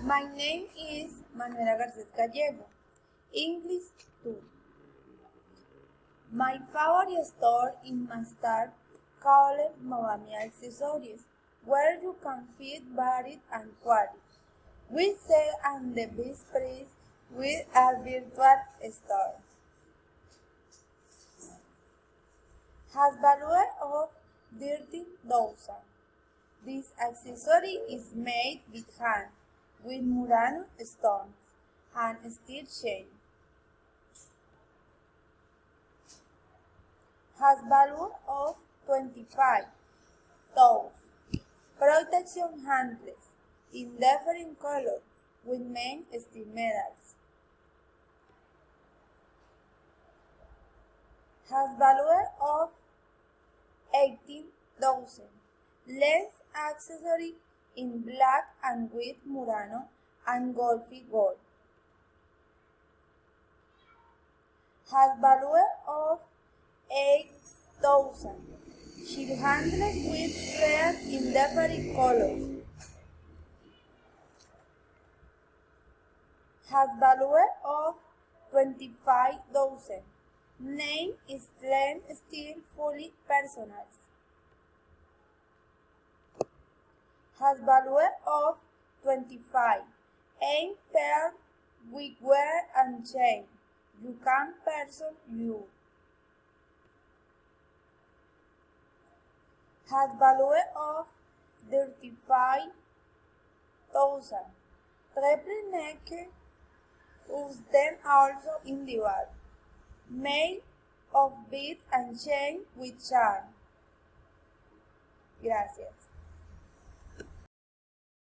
My name is Manuela Garcés Gallego, English 2. My favorite store in my store called Moami Accessories, where you can find varied and quality. We sell at the best price with a virtual store. Has value of 30,000. This accessory is made with hand, with Murano stones and steel chain. Has value of 25,000. Protection handles in different colors with main steel medals. Has value of 18,000. Lens accessory in black and with Murano and golfy gold. Has value of 8,000. Shield handles with red in different colors. Has value of 25,000. Name is stainless steel fully personalized. Has value of 25. 8 pair with wear and chain. You can person you. Has value of 35,000. Triple neck use them also in the wall. Made of bead and chain with charm. Gracias.